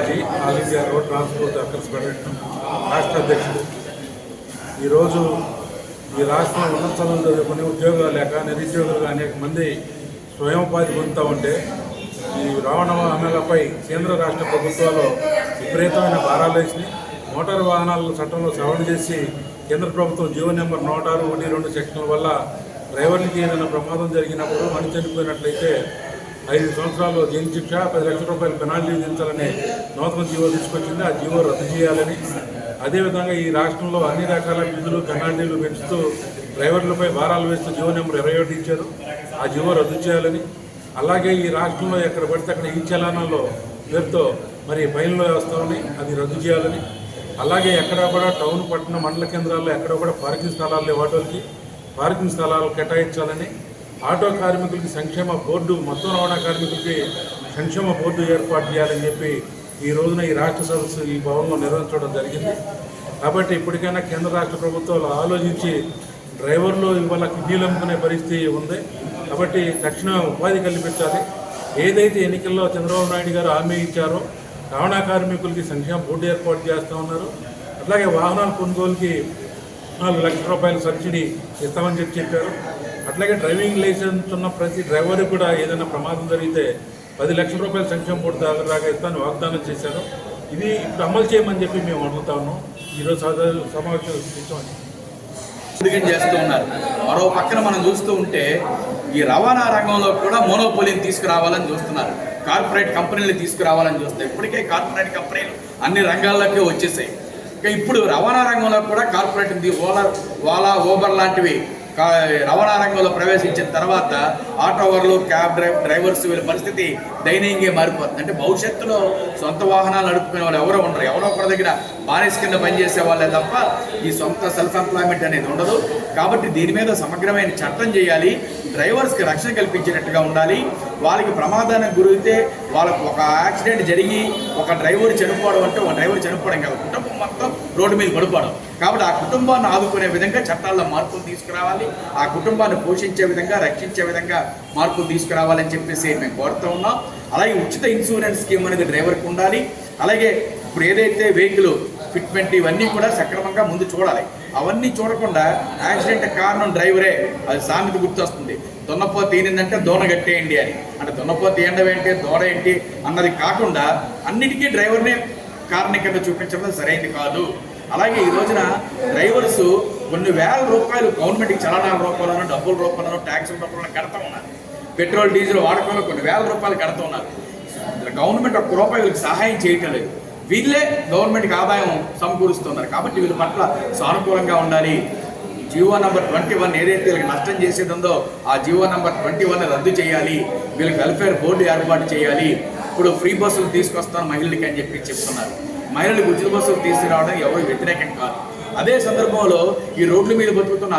Balaji, all India road transport workers federation రాష్ట్ర అధ్యక్షుడు. ఈరోజు ఈ రాష్ట్రంలో ఉన్నత చదువులు చదువుకుని ఉద్యోగాలు లేక నిరుద్యోగులుగా అనేక మంది స్వయం ఉపాధి పొందుతూ ఉంటే ఈ రవాణా వాహనాలపై కేంద్ర రాష్ట్ర ప్రభుత్వాలు విపరీతమైన భారాలు వేసి మోటారు వాహనాల చట్టంలో సవరణ చేసి కేంద్ర ప్రభుత్వం జీవో నెంబర్ 106(1)(2) సెక్షన్ల వల్ల డ్రైవర్లకి ఏదైనా ప్రమాదం జరిగినప్పుడు మనిషి చనిపోయినట్లయితే 5 సంవత్సరాలు జైలు శిక్ష, 10 లక్షల రూపాయల పెనాల్టీ విధించాలని నూతన జీవో తీసుకొచ్చింది. ఆ జీవో రద్దు చేయాలని, అదేవిధంగా ఈ రాష్ట్రంలో అన్ని రకాల విధులు పెనాల్టీలు పెంచుతూ డ్రైవర్లపై భారాలు వేస్తూ జీవో నెంబర్ 21 ఇచ్చారు. ఆ జీవో రద్దు చేయాలని, అలాగే ఈ రాష్ట్రంలో ఎక్కడ పడితే అక్కడ ఈ చలానాల్లో పేరుతో మరి ఫైన్లు వేస్తామని అది రద్దు చేయాలని, అలాగే ఎక్కడ కూడా టౌన్ పట్టణ మండల కేంద్రాల్లో ఎక్కడ కూడా పార్కింగ్ స్థలాలు వాటికి పార్కింగ్ స్థలాలు కేటాయించాలని, ఆటో కార్మికులకి సంక్షేమ బోర్డు, మొత్తం రవాణా కార్మికులకి సంక్షేమ బోర్డు ఏర్పాటు చేయాలని చెప్పి ఈ రోజున ఈ రాష్ట్ర సదస్సు ఈ భవన్లో నిర్వహించడం జరిగింది. కాబట్టి ఇప్పటికైనా కేంద్ర రాష్ట్ర ప్రభుత్వాలు ఆలోచించి డ్రైవర్లు ఇవాళ కిడ్నీలు అమ్ముకునే పరిస్థితి ఉంది. కాబట్టి తక్షణ ఉపాధి కల్పించాలి. ఏదైతే ఎన్నికల్లో చంద్రబాబు నాయుడు గారు హామీ ఇచ్చారో రవాణా కార్మికులకి సంక్షేమ బోర్డు ఏర్పాటు చేస్తూ ఉన్నారు. అట్లాగే వాహనాల కొనుగోలుకి 4 లక్షల రూపాయల సబ్సిడీ ఇస్తామని చెప్పారు. అట్లాగే డ్రైవింగ్ లైసెన్స్ ఉన్న ప్రతి డ్రైవర్కి కూడా ఏదైనా ప్రమాదం జరిగితే 10 లక్షల రూపాయల సంక్షేమ బోర్డు దాకా ఇస్తామని వాగ్దానం చేశారు. ఇది ఇప్పుడు అమలు చేయమని చెప్పి మేము అడుగుతా ఉన్నాం. ఈరోజు సమావేశం చేస్తూ ఉన్నారు. మరో పక్కన మనం చూస్తూ ఉంటే ఈ రవాణా రంగంలో కూడా మోనోపోలీని తీసుకురావాలని చూస్తున్నారు. కార్పొరేట్ కంపెనీలు తీసుకురావాలని చూస్తారు. ఇప్పటికే కార్పొరేట్ కంపెనీలు అన్ని రంగాల్లోకి వచ్చేసాయి. ఇంకా ఇప్పుడు రవాణా రంగంలో కూడా కార్పొరేట్ ఓలా, ఊబర్ లాంటివి రవాణా రంగంలో ప్రవేశించిన తర్వాత ఆటోవర్లు, క్యాబ్ డ్రైవర్స్ వీళ్ళ పరిస్థితి దయనీయంగా మారిపోతుంది. అంటే భవిష్యత్తులో సొంత వాహనాలు నడుపుకునే వాళ్ళు ఎవరో ఉండరు. ఎవరో ఒకరి దగ్గర బానిస కింద పనిచేసే వాళ్ళే తప్ప ఈ సొంత సెల్ఫ్ ఎంప్లాయ్మెంట్ అనేది ఉండదు. కాబట్టి దీని మీద సమగ్రమైన చట్టం చేయాలి. డ్రైవర్స్కి రక్షణ కల్పించేటట్టుగా ఉండాలి. వాళ్ళకి ప్రమాదానికి గురైతే వాళ్ళకు ఒక యాక్సిడెంట్ జరిగి ఒక డ్రైవర్ చనిపోవడం అంటే ఒక డ్రైవర్ చనిపోవడం కాదు, కుటుంబం మొత్తం రోడ్డు మీద పడిపోవడం. కాబట్టి ఆ కుటుంబాన్ని ఆదుకునే విధంగా చట్టాల్లో మార్పులు తీసుకురావాలి. ఆ కుటుంబాన్ని పోషించే విధంగా, రక్షించే విధంగా మార్పులు తీసుకురావాలని చెప్పేసి మేము కోరుతూ ఉన్నాం. అలాగే ఉచిత ఇన్సూరెన్స్ స్కీమ్ అనేది డ్రైవర్కి ఉండాలి. అలాగే ఇప్పుడు ఏదైతే వెహికల్ ఫిట్మెంట్ ఇవన్నీ కూడా సక్రమంగా ముందు చూడాలి. అవన్నీ చూడకుండా యాక్సిడెంట్ కారణం డ్రైవరే, అది సామెత గుర్తొస్తుంది. దున్నపోత ఏంటంటే దోణ కట్టేయండి అని. అంటే దున్నపోత ఏండం ఏంటి, దోడ ఏంటి అన్నది కాకుండా అన్నిటికీ డ్రైవర్నే కారణికంగా చూపించడం సరైనది కాదు. అలాగే ఈ రోజున డ్రైవర్స్ కొన్ని వేల రూపాయలు గవర్నమెంట్కి చలనాల రూపాయలను, డబ్బుల రూపాయలను, ట్యాక్సుల రూపాయలను కడతా ఉన్నారు. పెట్రోల్ డీజిల్ వాడకంలో కొన్ని వేల రూపాయలు కడుతూ ఉన్నారు. గవర్నమెంట్ ఒక్క రూపాయి వీళ్ళకి సహాయం చేయటం లేదు. వీళ్ళే గవర్నమెంట్కి ఆదాయం సమకూరుస్తున్నారు. కాబట్టి వీళ్ళ పట్ల సానుకూలంగా ఉండాలి. జీవో నెంబర్ 21 ఏదైతే వీళ్ళకి నష్టం చేసేది ఉందో ఆ జీవో నెంబర్ 21 రద్దు చేయాలి. వీళ్ళకి వెల్ఫేర్ బోర్డు ఏర్పాటు చేయాలి. ఇప్పుడు ఫ్రీ బస్సులు తీసుకొస్తాను మహిళలకి అని చెప్పి చెప్తున్నారు. మహిళలకు ఉచిత బస్సులు తీసుకురావడం ఎవరు వ్యతిరేకం కాదు. అదే సందర్భంలో ఈ రోడ్ల మీద బతుకుతున్న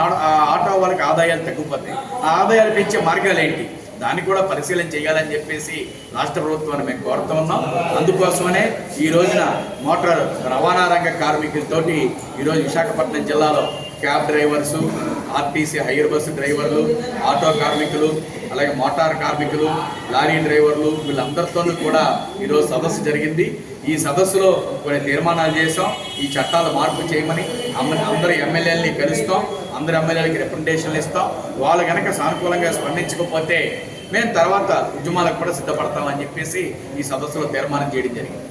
ఆటో వాళ్ళకి ఆదాయాలు తగ్గిపోతాయి. ఆ ఆదాయాలు పెంచే మార్గాలు ఏంటి, దాన్ని కూడా పరిశీలన చేయాలని చెప్పేసి రాష్ట్ర ప్రభుత్వాన్ని మేము కోరుతూ ఉన్నాం. అందుకోసమనే ఈ రోజున మోటార్ రవాణా రంగ కార్మికులతోటి ఈరోజు విశాఖపట్నం జిల్లాలో cab drivers, RTC hire bus డ్రైవర్లు, ఆటో కార్మికులు, అలాగే మోటార్ కార్మికులు, లారీ డ్రైవర్లు వీళ్ళందరితోనూ కూడా ఈరోజు సదస్సు జరిగింది. ఈ సదస్సులో కొన్ని తీర్మానాలు చేసాం. ఈ చట్టాలు మార్పు చేయమని అందరు ఎమ్మెల్యేలని కలుస్తాం. అందరు ఎమ్మెల్యేలకి రిప్రజెంటేషన్లు ఇస్తాం. వాళ్ళు కనుక సానుకూలంగా స్పందించకపోతే మేము తర్వాత ఉద్యమాలకు కూడా సిద్ధపడతామని చెప్పేసి ఈ సదస్సులో తీర్మానం చేయడం జరిగింది.